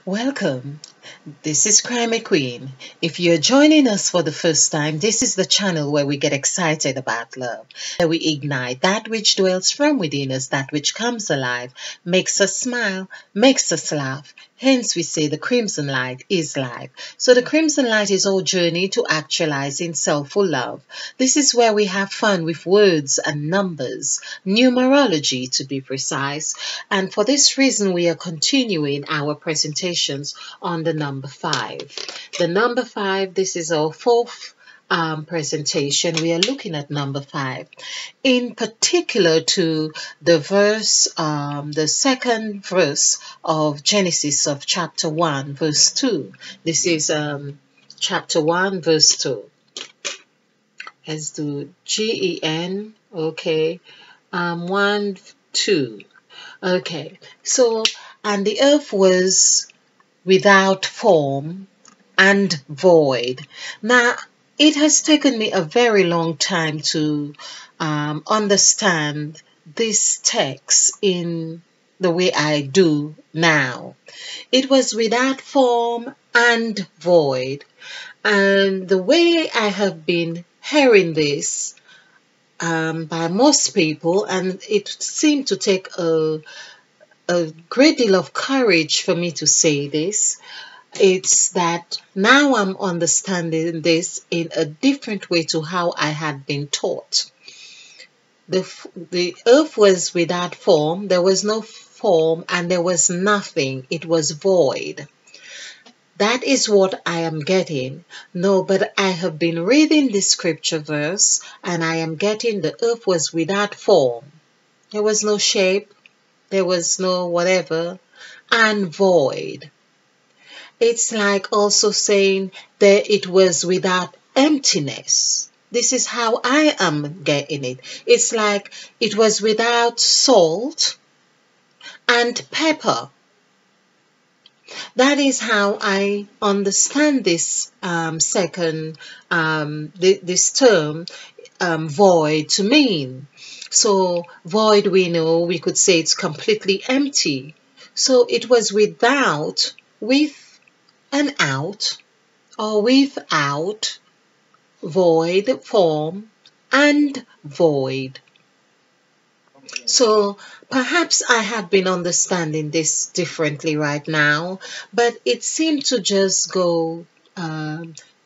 Welcome. This is Crime Queen. If you're joining us for the first time, this is the channel where we get excited about love, where we ignite that which dwells from within us, that which comes alive, makes us smile, makes us laugh. Hence, we say the crimson light is life. So, the crimson light is our journey to actualizing soulful love. This is where we have fun with words and numbers, numerology to be precise. And for this reason, we are continuing our presentations on the number 5. The number 5, this is our fourth presentation. We are looking at number 5, in particular to the verse, the second verse of Genesis of chapter 1, verse 2. This is chapter 1, verse 2. Let's do GEN, okay, 1, 2. Okay, so, and the earth was without form and void. Now, it has taken me a very long time to understand this text in the way I do now. It was without form and void. And the way I have been hearing this by most people, and it seemed to take a great deal of courage for me to say this. It's that now I'm understanding this in a different way to how I had been taught. The earth was without form, there was no form, and there was nothing. It was void. That is what I am getting. No, but I have been reading this scripture verse, and I am getting the earth was without form. There was no shape, there was no whatever, and void. It's like also saying that it was without emptiness. This is how I am getting it. It's like it was without salt and pepper. That is how I understand this this term void to mean. So void, we know, we could say it's completely empty. So it was without, with and out, or without, void, form, and void. So perhaps I have been understanding this differently right now, but it seemed to just go,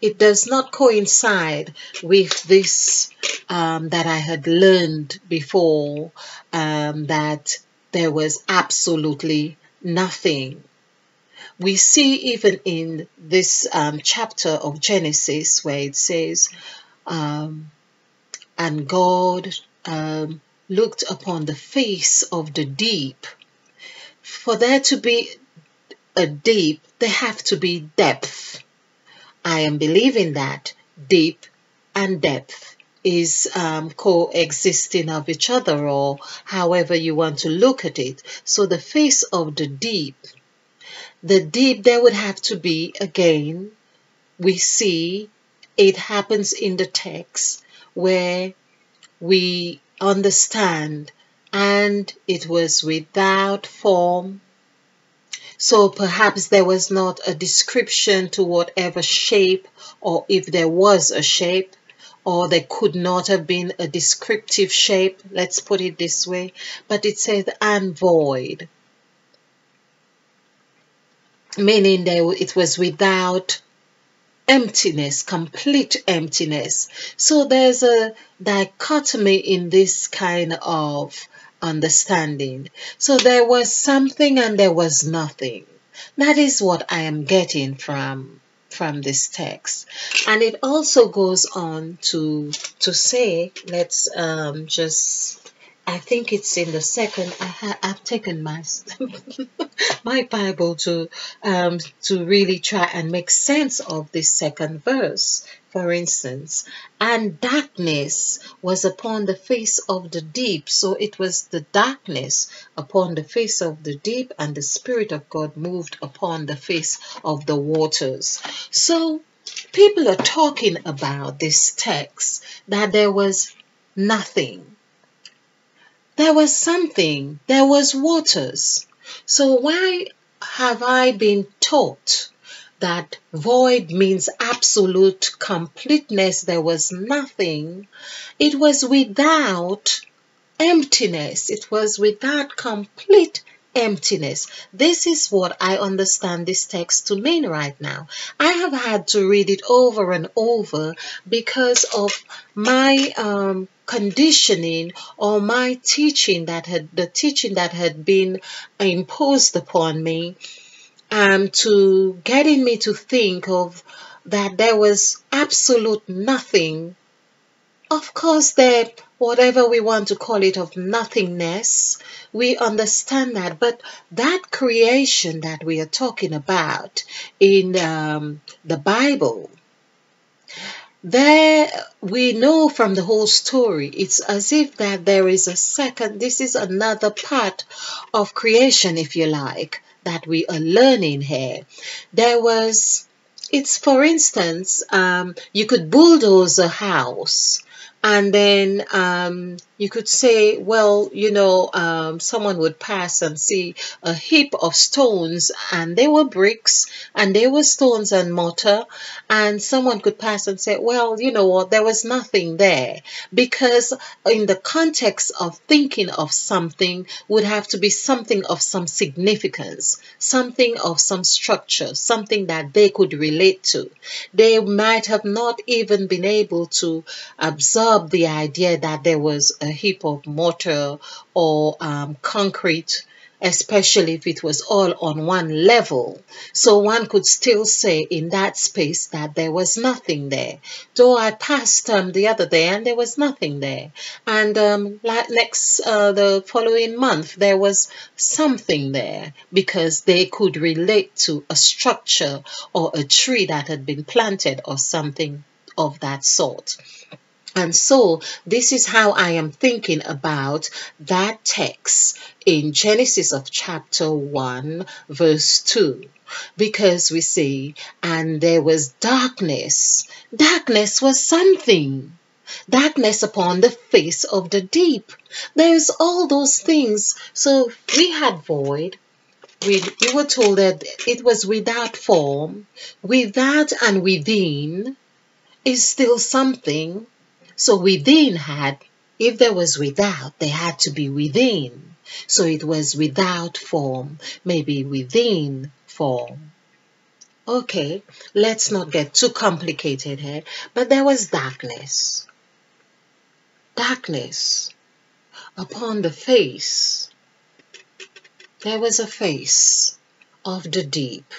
it does not coincide with this that I had learned before, that there was absolutely nothing. We see even in this chapter of Genesis where it says, and God looked upon the face of the deep. For there to be a deep, there have to be depth. I am believing that deep and depth is coexisting of each other, or however you want to look at it. So the face of the deep, there would have to be, again, we see it happens in the text where we understand, and it was without form. So perhaps there was not a description to whatever shape, or if there was a shape, or there could not have been a descriptive shape, let's put it this way. But it says and void, meaning that it was without emptiness, complete emptiness. So there's a dichotomy in this kind of understanding. So there was something and there was nothing. That is what I am getting from this text. And it also goes on to say, let's just, I think it's in the second. I've taken my my Bible to really try and make sense of this second verse. For instance, and darkness was upon the face of the deep. So it was the darkness upon the face of the deep, and the Spirit of God moved upon the face of the waters. So people are talking about this text that there was nothing. There was something, there was waters. So why have I been taught that void means absolute completeness. There was nothing. It was without emptiness. It was without complete emptiness. This is what I understand this text to mean right now. I have had to read it over and over because of my conditioning, or my teaching the teaching that had been imposed upon me, to getting me to think of that there was absolute nothing. Of course, that whatever we want to call it, of nothingness, we understand that. But that creation that we are talking about in the Bible, there we know from the whole story, it's as if that there is a second, this is another part of creation, if you like, that we are learning here. There was, it's for instance, you could bulldoze a house, and then you could say, well, someone would pass and see a heap of stones, and they were bricks, and they were stones and mortar, and someone could pass and say, well, you know what, there was nothing there, because in the context of thinking of something would have to be something of some significance, something of some structure, something that they could relate to. They might have not even been able to absorb the idea that there was a heap of mortar or concrete, especially if it was all on one level. So one could still say in that space that there was nothing there. Though I passed the other day and there was nothing there. And the following month, there was something there, because they could relate to a structure or a tree that had been planted or something of that sort. And so this is how I am thinking about that text in Genesis of chapter 1, verse 2. Because we see, and there was darkness. Darkness was something. Darkness upon the face of the deep. There's all those things. So we had void. We were told that it was without form. Without and within is still something. So within had, if there was without, there had to be within. So it was without form, maybe within form. Okay, let's not get too complicated here. But there was darkness. Darkness upon the face. There was a face of the deep.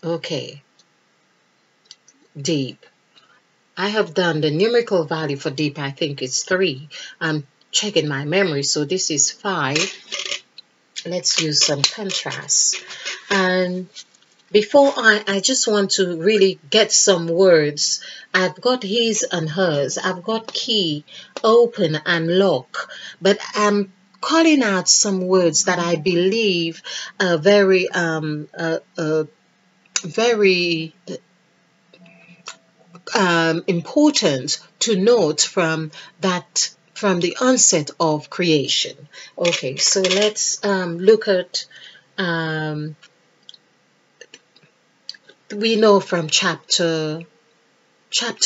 Okay, deep. I have done the numerical value for deep, I think it's 3. I'm checking my memory, so this is 5. Let's use some contrast. And before I just want to really get some words. I've got his and hers. I've got key, open, and lock. But I'm calling out some words that I believe are very important to note from the onset of creation. Okay, so let's look at we know from chapter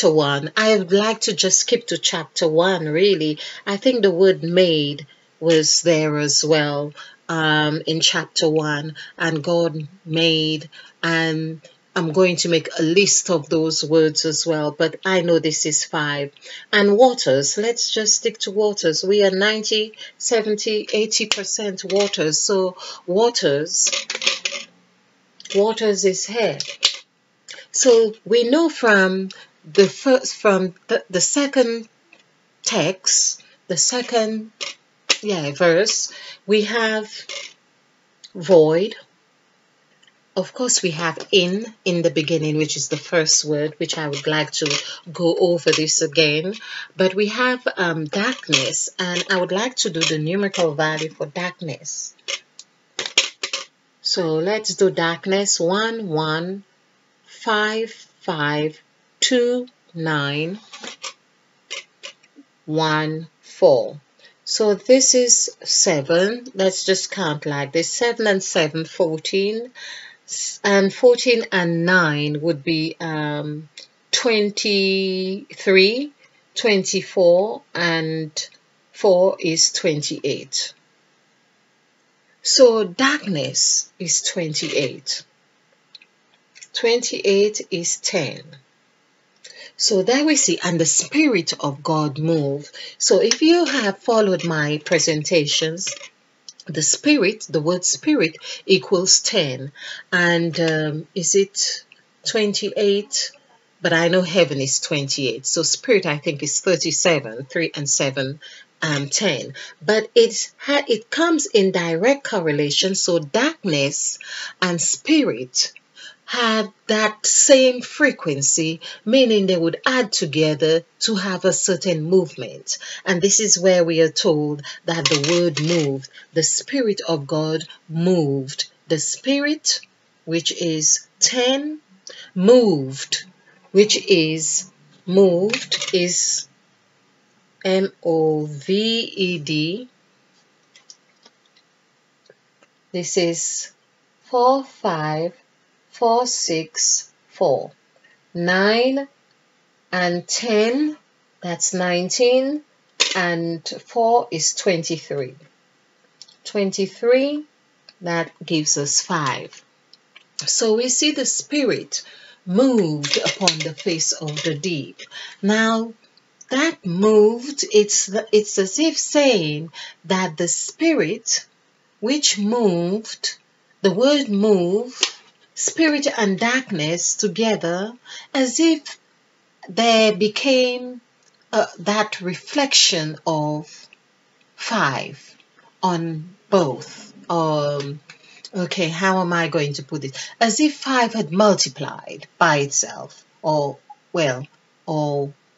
1. I would like to just skip to chapter 1 really. I think the word made was there as well in chapter 1, and God made, and I'm going to make a list of those words as well, but I know this is 5. And waters, let's just stick to waters. We are 90, 70, 80% waters. So waters is here. So we know from the second text, the second verse, we have void. Of course, we have in the beginning, which is the first word, which I would like to go over this again. But we have darkness, and I would like to do the numerical value for darkness. So let's do darkness. 1 1 5 5 2 9 1 4. So this is 7. Let's just count like this. 7 and 7, 14. And 14 and 9 would be 23, 24, and 4 is 28. So darkness is 28. 28 is 10. So there we see, and the Spirit of God moved. So if you have followed my presentations, the Spirit, the word Spirit equals 10. And is it 28? But I know heaven is 28. So Spirit, I think, is 37, 3 and 7. 10, but it comes in direct correlation. So darkness and spirit had that same frequency, meaning they would add together to have a certain movement. And this is where we are told that the word moved. The Spirit of God moved. The Spirit, which is 10, moved, which is moved, is moved. This is 4, 5, 4, 6, 4. 9 and 10, that's 19, and 4 is 23. 23, that gives us 5. So we see the Spirit moved upon the face of the deep. Now, that moved, it's as if saying that the Spirit which moved, the word move, spirit and darkness together, as if there became that reflection of 5 on both. Okay, how am I going to put it? As if 5 had multiplied by itself, or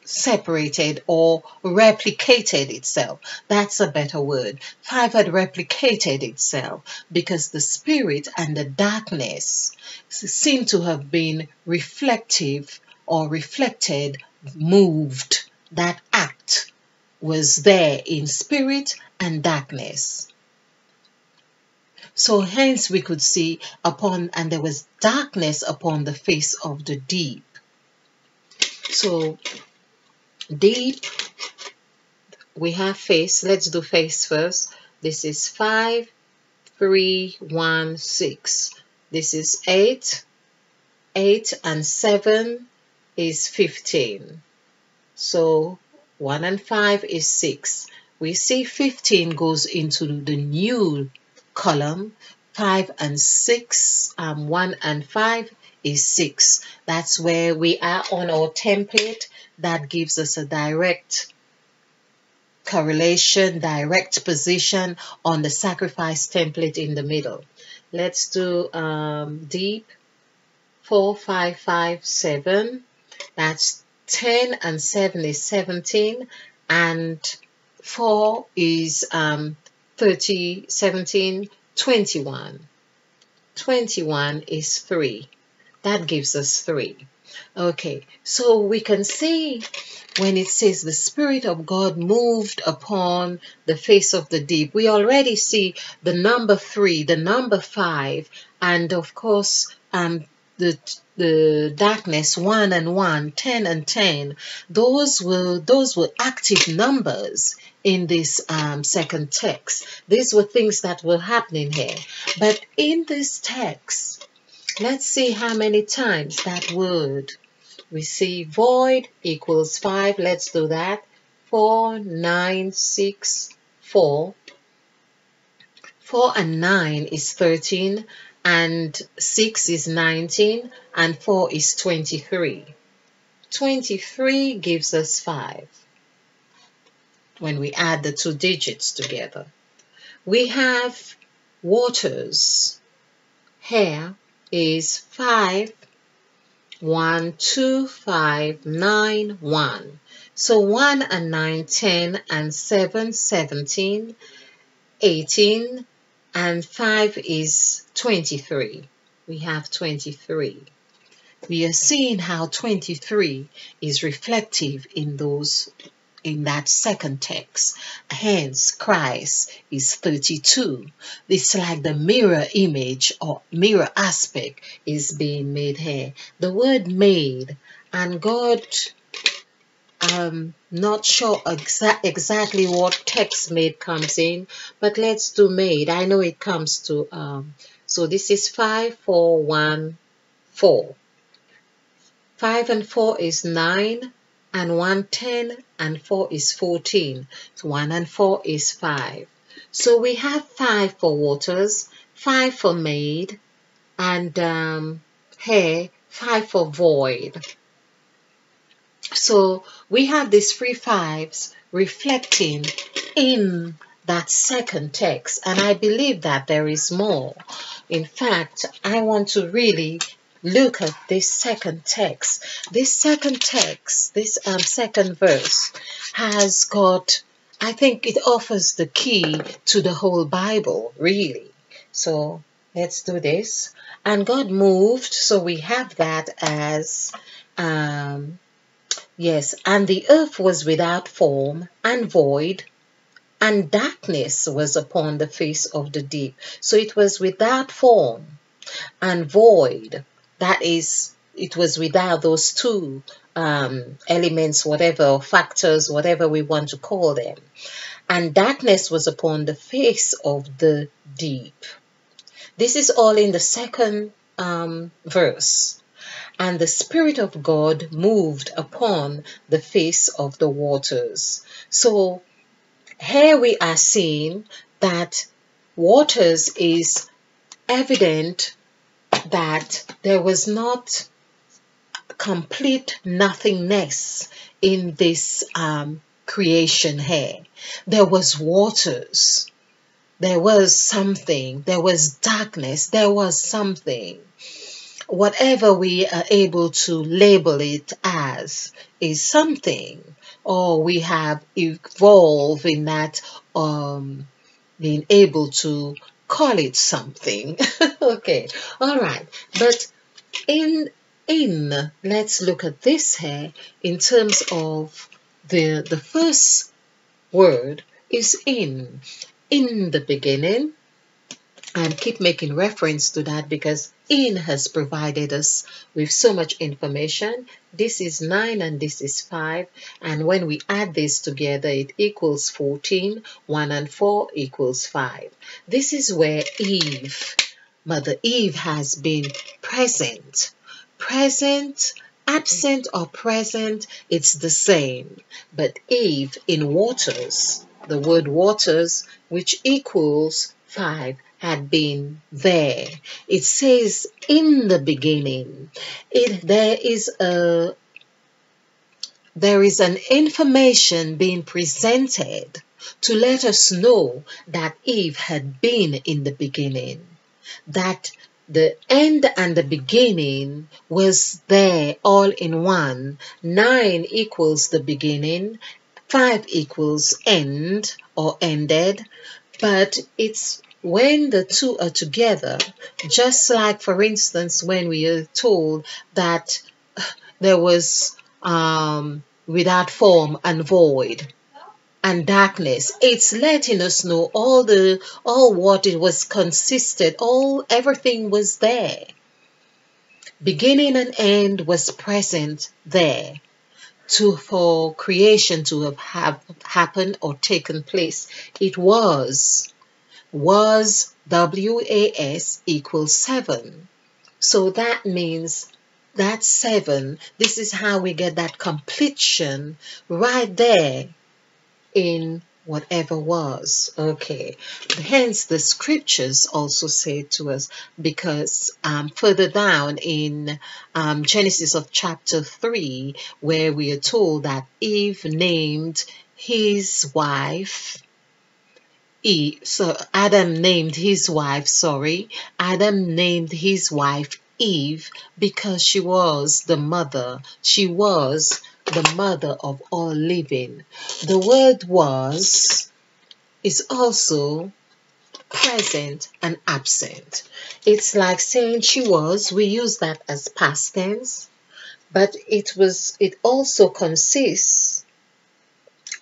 separated or replicated itself. That's a better word. 5 had replicated itself because the spirit and the darkness seem to have been reflective or reflected, moved. That act was there in spirit and darkness. So hence we could see and there was darkness upon the face of the deep. So deep, we have face. Let's do face first. This is 5, 3, 1, 6. This is 8. 8 and 7 is 15. So 1 and 5 is 6. We see 15 goes into the new column. 5 and 6, 1 and 5 is 6. That's where we are on our template. That gives us a direct correlation, direct position on the sacrifice template in the middle. Let's do deep. 4, 5, 5, 7. That's 10 and 7 is 17. And 4 is 30, 17, 21. 21 is 3. That gives us 3. Okay, so we can see when it says the Spirit of God moved upon the face of the deep, we already see the number 3, the number 5, and of course the darkness, 1 and 1, 10 and 10. Those were active numbers in this second text. These were things that were happening here. But in this text, let's see how many times that word. We see void equals 5. Let's do that. 4, 9, 6, 4. 4 and 9 is 13. And 6 is 19. And 4 is 23. 23 gives us 5 when we add the two digits together. We have waters. Here is 5. 1, 2, 5, 9, 1. So 1 and 9, 10, and 7, 17, 18, and 5 is 23. We have 23. We are seeing how 23 is reflective in those in that second text. Hence, Christ is 32. It's like the mirror image or mirror aspect is being made here. The word made, and God, not sure exactly what text made comes in, but let's do made. I know it comes to, so this is 5, 4, 1, 4. 5 and 4 is 9, and 1, 10, and 4 is 14. So 1 and 4 is 5. So we have 5 for waters, 5 for made, and here 5 for void. So we have these 3 5s reflecting in that second text, and I believe that there is more. In fact, I want to really look at this second text. This second text, this second verse has got, I think it offers the key to the whole Bible, really. So let's do this. And God moved, so we have that as, yes, and the earth was without form and void, and darkness was upon the face of the deep. So it was without form and void. That is, it was without those two elements, whatever, factors, whatever we want to call them. And darkness was upon the face of the deep. This is all in the second verse. And the Spirit of God moved upon the face of the waters. So here we are seeing that waters is evident that there was not complete nothingness in this creation here. There was waters. There was something. There was darkness. There was something. Whatever we are able to label it as is something, or we have evolved in that being able to call it something. Okay, all right. But in let's look at this here in terms of the first word is in the beginning. And keep making reference to that because in has provided us with so much information. This is 9 and this is 5. And when we add this together, it equals 14. 1 and 4 equals 5. This is where Eve, Mother Eve, has been present. Present, absent or present, it's the same. But Eve in waters, the word waters, which equals 5, had been there. It says in the beginning. There is an information being presented to let us know that Eve had been in the beginning. That the end and the beginning was there all in one. 9 equals the beginning. 5 equals end or ended. But it's when the two are together, just like, for instance, when we are told that there was without form and void and darkness, it's letting us know all what it was consisted, everything was there. Beginning and end was present there for creation to have happened or taken place. It was WAS equals 7. So that means that 7, this is how we get that completion right there in whatever was. Okay. Hence the scriptures also say to us, because further down in Genesis of chapter 3, where we are told that Eve named his wife Adam named his wife Eve because she was the mother. She was the mother of all living. The word was is also present and absent. It's like saying she was. We use that as past tense, but it also consists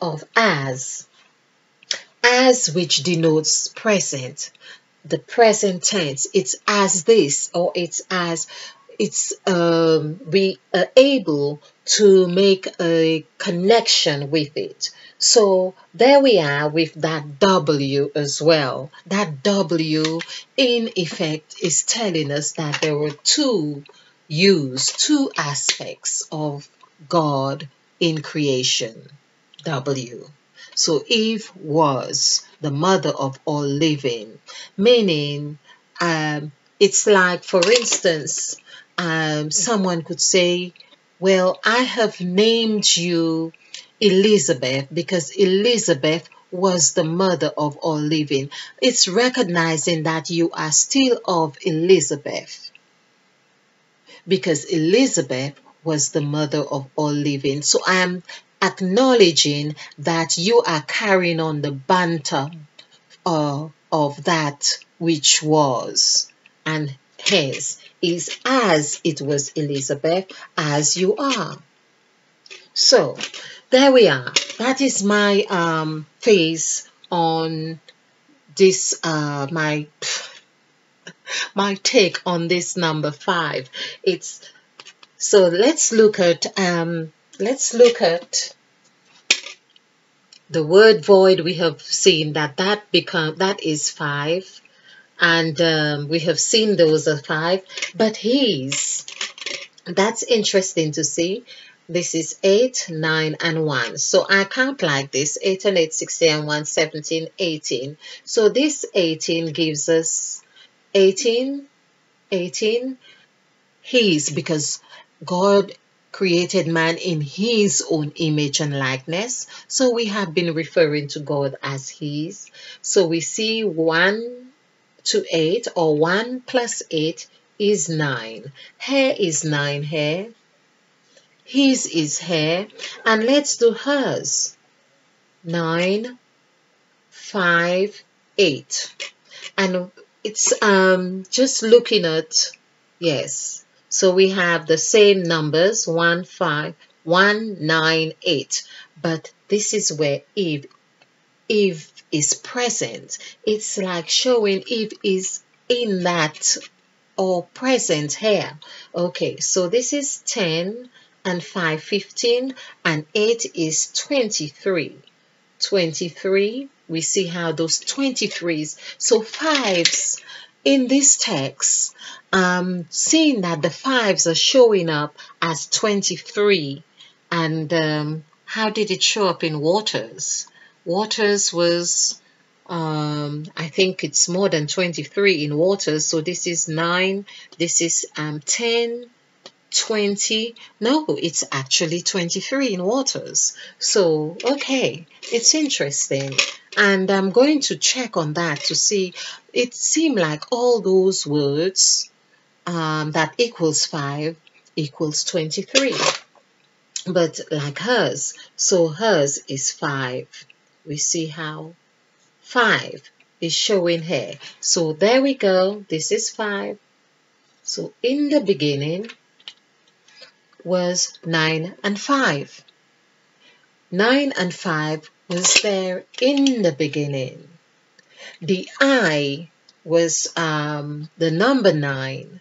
of as which denotes present, the present tense. It's as this, or it's as, it's we are able to make a connection with it. So there we are with that W as well. That W in effect is telling us that there were two aspects of God in creation. W. So Eve was the mother of all living, meaning it's like, for instance, someone could say, well, I have named you Elizabeth because Elizabeth was the mother of all living. It's recognizing that you are still of Elizabeth, because Elizabeth was the mother of all living. So I am acknowledging that you are carrying on the banter of that which was, and hence is as it was Elizabeth, as you are. So there we are. That is my phase on this, my take on this number 5. It's so let's look at the word void. We have seen that is 5, and we have seen those are 5. But that's interesting to see. This is 8, 9, and 1. So I count like this: 8 and 8, 16, and 1, 17, 18. So this 18 gives us 18, 18. His, because God created man in his own image and likeness. So we have been referring to God as his. So we see 1 to 8, or 1 plus 8 is 9. Hair is 9 hair. His is hair. And let's do hers. 9, 5, 8. And it's just looking at, yes. So we have the same numbers, 1, 5, 1, 9, 8. But this is where Eve is present. It's like showing Eve is in that, or present here. Okay, so this is 10, and 5, 15, and 8 is 23. 23, we see how those 23s, so 5s in this text, seeing that the 5s are showing up as 23. And how did it show up in Waters? Waters was, I think it's more than 23 in Waters. So this is 9, this is 10, 20. No, it's actually 23 in Waters. So, okay, it's interesting. And I'm going to check on that to see. It seemed like all those words that equals 5 equals 23. But like hers, so hers is 5. We see how 5 is showing here. So there we go. This is 5. So in the beginning was 9 and 5. 9 and 5 was there in the beginning. The I was the number 9.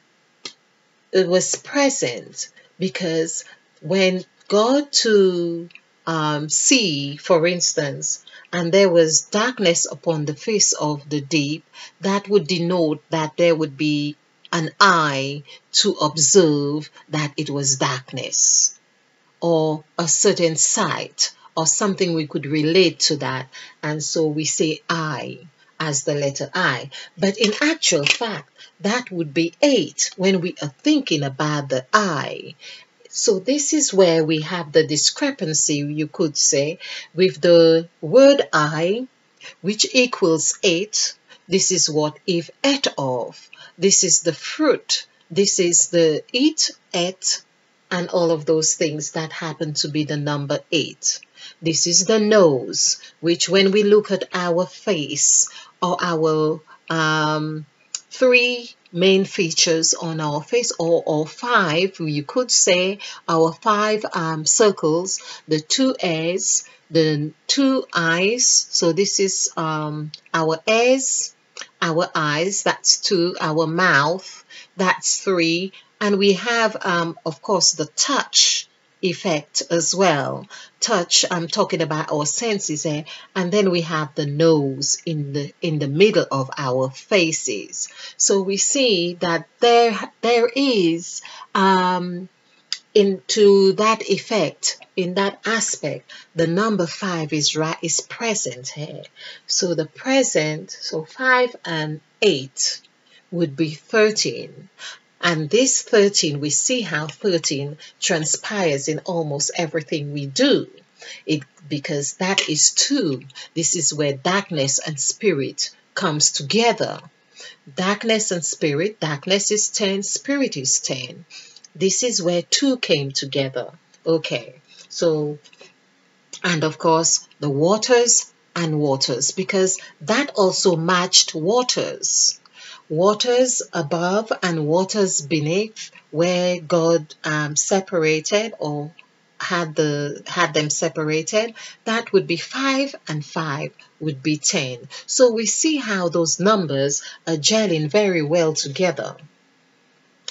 It was present because when God to see, for instance, and there was darkness upon the face of the deep, that would denote that there would be an eye to observe that it was darkness, or a certain sight, or something we could relate to that. And so we say I as the letter I. But in actual fact, that would be 8 when we are thinking about the I. So this is where we have the discrepancy, you could say, with the word I, which equals 8. This is what Eve ate of. This is the fruit. This is the eat, ate, and all of those things that happen to be the number 8. This is the nose, which when we look at our face, or our 3 main features on our face, or 5, you could say our 5 circles, the 2 ears, the two eyes. So this is our ears, our eyes, that's 2, our mouth, that's 3, and we have, of course, the touch effect as well. Touch, I'm talking about our senses here, and then we have the nose in the middle of our faces. So we see that there is into that effect, in that aspect, the number 5 is present here. So the present, so 5 and 8 would be 13. And this 13, we see how 13 transpires in almost everything we do. Because that is 2. This is where darkness and spirit comes together. Darkness and spirit, darkness is 10, spirit is 10. This is where 2 came together. Okay, so, and of course, the waters and waters, because that also matched waters. Waters above and waters beneath, where God separated or had them separated, that would be 5 and 5 would be 10. So we see how those numbers are gelling very well together.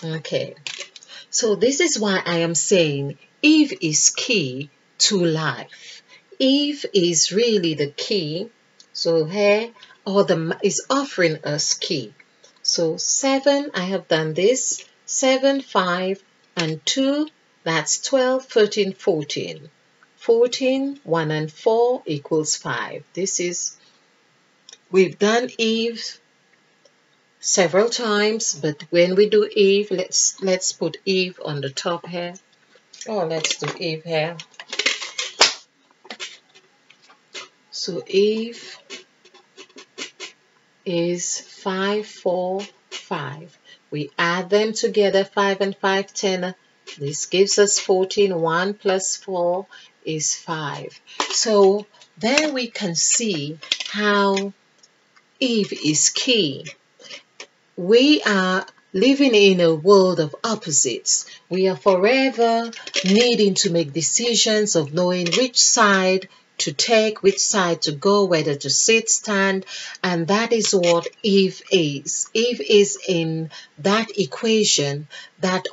Okay. So this is why I am saying Eve is key to life. Eve is really the key. So here, is offering us key. So 7, I have done this. 7, 5, and 2, that's 12, 13, 14. 14, 1 and 4 equals 5. We've done Eve several times, but when we do Eve, let's put Eve on the top here. Oh, let's do Eve here. So Eve is 5, 4, 5. We add them together, 5 and 5, 10. This gives us 14. 1 plus 4 is 5. So there we can see how Eve is key. We are living in a world of opposites. We are forever needing to make decisions of knowing which side to take, which side to go, whether to sit, stand, and that is what Eve is. Eve is in that equation, that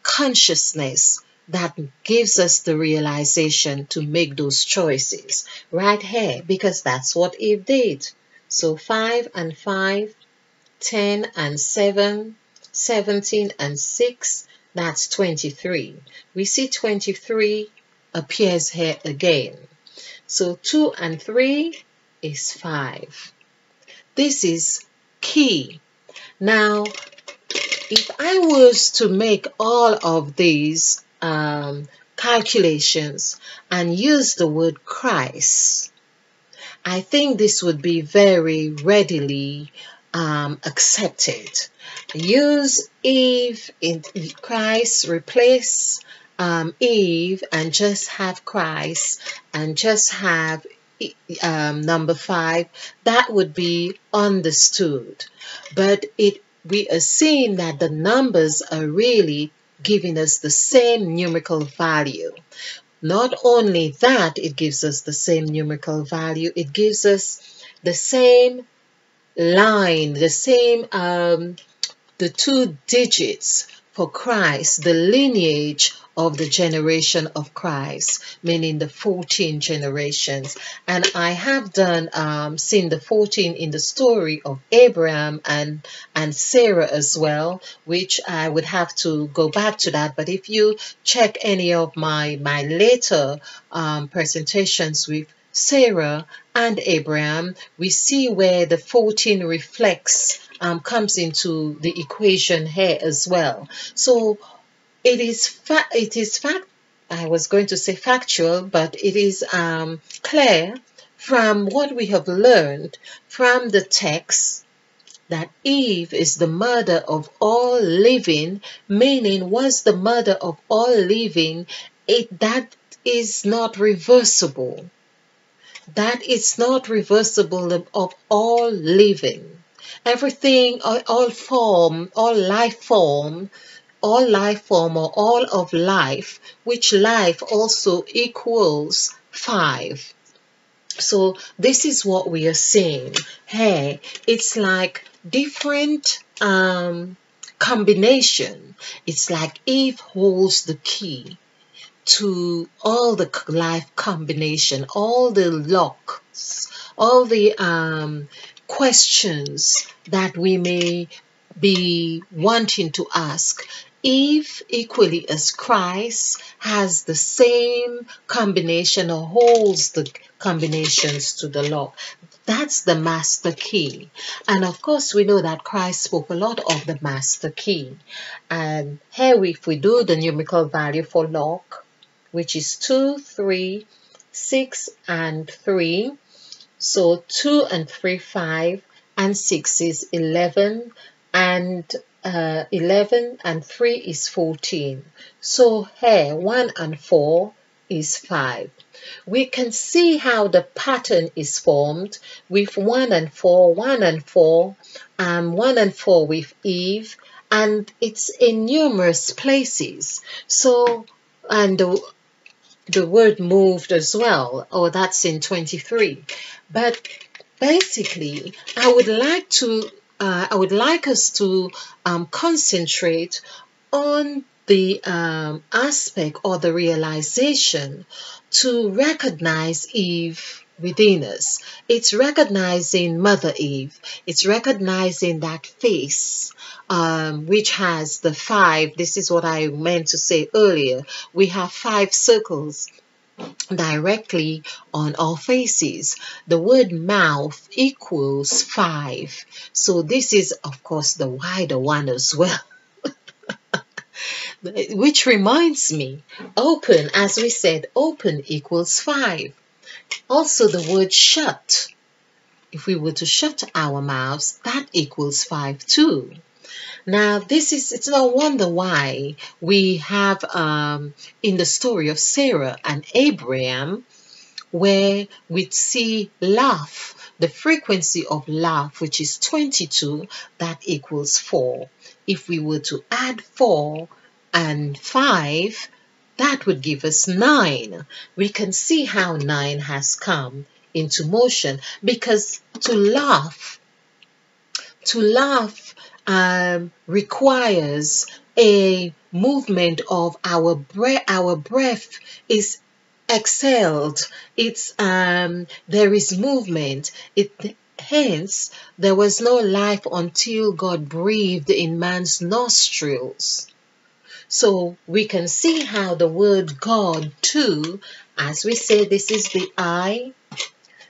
consciousness that gives us the realization to make those choices right here, because that's what Eve did. So 5 and 5, 10 and 7, 17 and 6, that's 23. We see 23 appears here again. So 2 and 3 is 5. This is key. Now, if I was to make all of these calculations and use the word Christ, I think this would be very readily accepted. Use Eve in Christ, replace Eve and just have Christ and just have number 5. That would be understood. But we are seeing that the numbers are really giving us the same numerical value. Not only that, it gives us the same numerical value, it gives us the same line, the same, the 2 digits for Christ, the lineage of the generation of Christ, meaning the 14 generations. And I have seen the 14 in the story of Abraham and Sarah as well, which I would have to go back to that. But if you check any of my later presentations with Sarah and Abraham, we see where the 14 reflects, comes into the equation here as well. So it is I was going to say factual, but it is clear from what we have learned from the text that Eve is the mother of all living, meaning was the mother of all living. That is not reversible. That is not reversible of all living. Everything, all form, all life form or all of life, which life also equals 5. So this is what we are seeing here. It's like different combination. It's like Eve holds the key to all the life combination, all the locks, all the questions that we may be wanting to ask. Eve, equally as Christ, has the same combination or holds the combinations to the lock. That's the master key. And of course, we know that Christ spoke a lot of the master key. And here, if we do the numerical value for lock, which is 2, 3, 6, and 3. So 2 and 3, 5, and 6 is 11, and 11 and 3 is 14. So here 1 and 4 is 5. We can see how the pattern is formed with 1 and 4, 1 and 4, 1 and 4 with Eve, and it's in numerous places. So, and the word moved as well. Oh, that's in 23. But basically, I would like us to concentrate on the aspect or the realization to recognize Eve within us. It's recognizing Mother Eve. It's recognizing that face, which has the 5. This is what I meant to say earlier. We have 5 circles directly on our faces. The word mouth equals 5. So this is, of course, the wider one as well. Which reminds me, open, as we said, open equals 5. Also, the word shut, if we were to shut our mouths, that equals 5 too. Now, it's no wonder why we have in the story of Sarah and Abraham, where we see laugh, the frequency of laugh, which is 22, that equals 4. If we were to add 4 and 5, that would give us 9. We can see how 9 has come into motion, because to laugh requires a movement of our breath. Our breath is exhaled. It's there is movement. Hence there was no life until God breathed in man's nostrils. So we can see how the word God too, as we say, this is the I.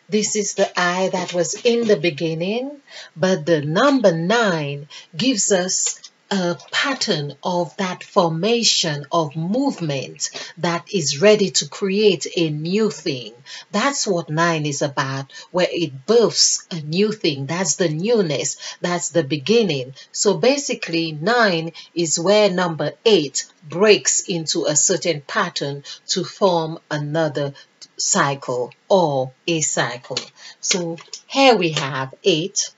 This is the I that was in the beginning, but the number 9 gives us a pattern of that formation of movement that is ready to create a new thing. That's what 9 is about, where it births a new thing. That's the newness. That's the beginning. So basically 9 is where number 8 breaks into a certain pattern to form another cycle or a cycle. So here we have 8.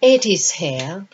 8 is here.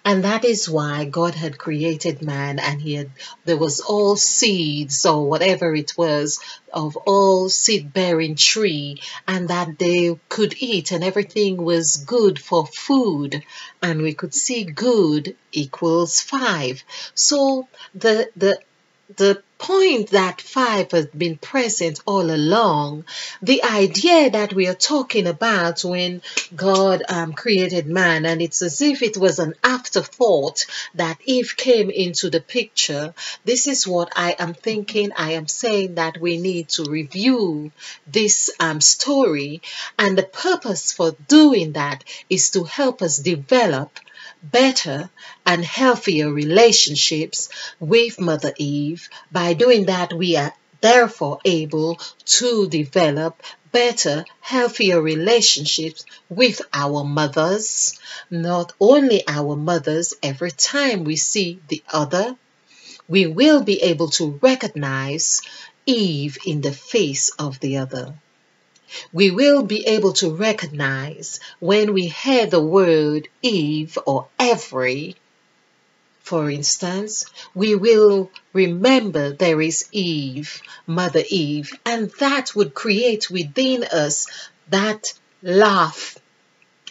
And that is why God had created man, and there was all seeds or whatever it was of all seed-bearing tree, and that they could eat, and everything was good for food. And we could see good equals 5. So the point that 5 has been present all along, the idea that we are talking about when God created man, and it's as if it was an afterthought that Eve came into the picture. This is what I am thinking. I am saying that we need to review this story, and the purpose for doing that is to help us develop better and healthier relationships with Mother Eve. By doing that, we are therefore able to develop better, healthier relationships with our mothers. Not only our mothers, every time we see the other, we will be able to recognize Eve in the face of the other. We will be able to recognize when we hear the word Eve or every, For instance, we will remember there is Eve, Mother Eve, and that would create within us that laugh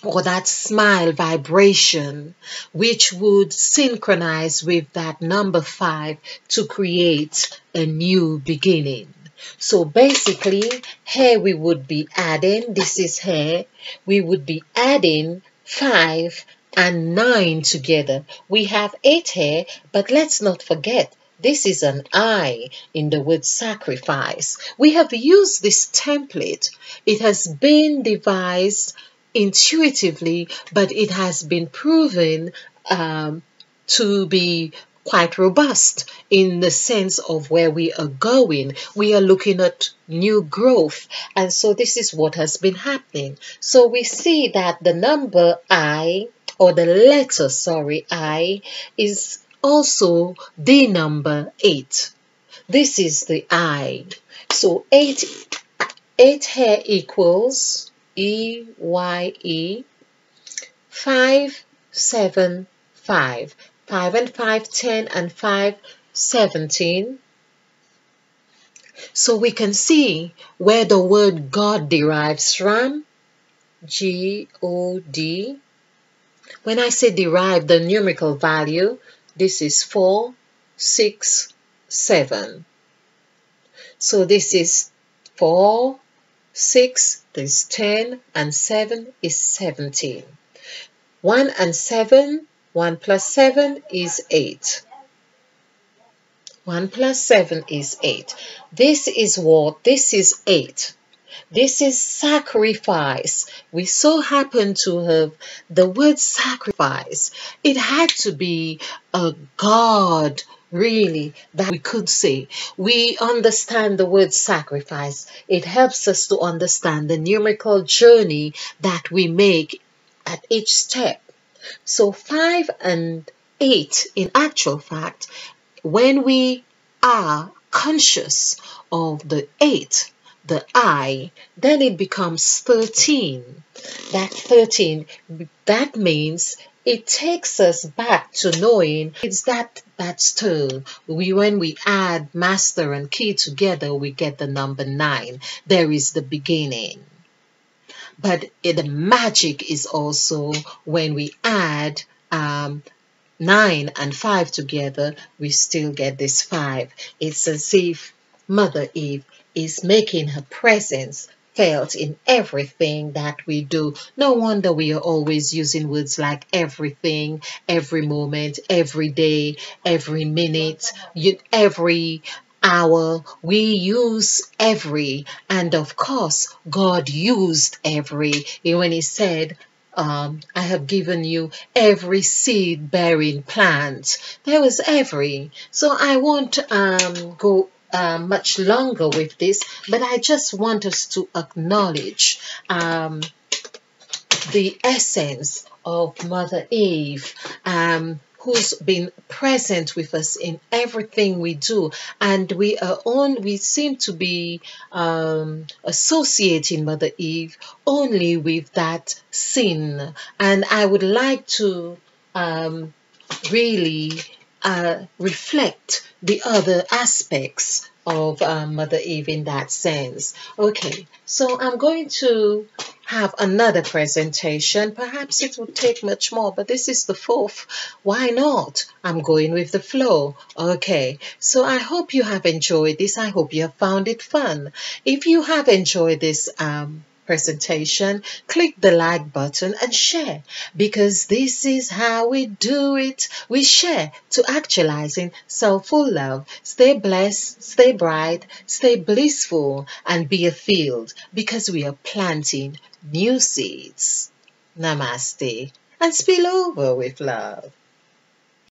or that smile vibration, which would synchronize with that number 5 to create a new beginning. So basically, here we would be adding, this is here, we would be adding 5 and 9 together. We have 8 here, but let's not forget, this is an I in the word sacrifice. We have used this template. It has been devised intuitively, but it has been proven to be quite robust in the sense of where we are going. We are looking at new growth, and so this is what has been happening. So we see that the number I, or the letter, sorry, I, is also the number 8. This is the I. So 8 here equals EYE 5, 7, 5. 5 and 5, 10, and 5, 17. So we can see where the word God derives from. G-O-D. When I say derive, the numerical value, this is 4, 6, 7. So this is 4, 6, this is 10, and 7 is 17. 1 and 7, 1 plus 7 is 8. 1 plus 7 is 8. This is what? This is 8. This is sacrifice. We so happen to have the word sacrifice. It had to be a God, really, that we could say. We understand the word sacrifice. It helps us to understand the numerical journey that we make at each step. So 5 and 8, in actual fact, when we are conscious of the 8, the I, then it becomes 13. That 13, that means it takes us back to knowing it's that stone. When we add master and key together, we get the number 9. There is the beginning. But the magic is also when we add 9 and 5 together, we still get this 5. It's as if Mother Eve is making her presence felt in everything that we do. No wonder we are always using words like everything, every moment, every day, every minute, every hour. We use every, and of course, God used every when He said, I have given you every seed bearing plant. There was every. So I won't go much longer with this, but I just want us to acknowledge the essence of Mother Eve, who's been present with us in everything we do, and we seem to be associating Mother Eve only with that sin. And I would like to really reflect the other aspects of Mother Eve in that sense. Okay, so I'm going to have another presentation. Perhaps it would take much more, but this is the 4th. Why not? I'm going with the flow. Okay, so I hope you have enjoyed this. I hope you have found it fun. If you have enjoyed this presentation, click the like button and share, because this is how we do it. We share to actualizing soulful love. Stay blessed, stay bright, stay blissful, and be a field, because we are planting new seeds. Namaste, and spill over with love.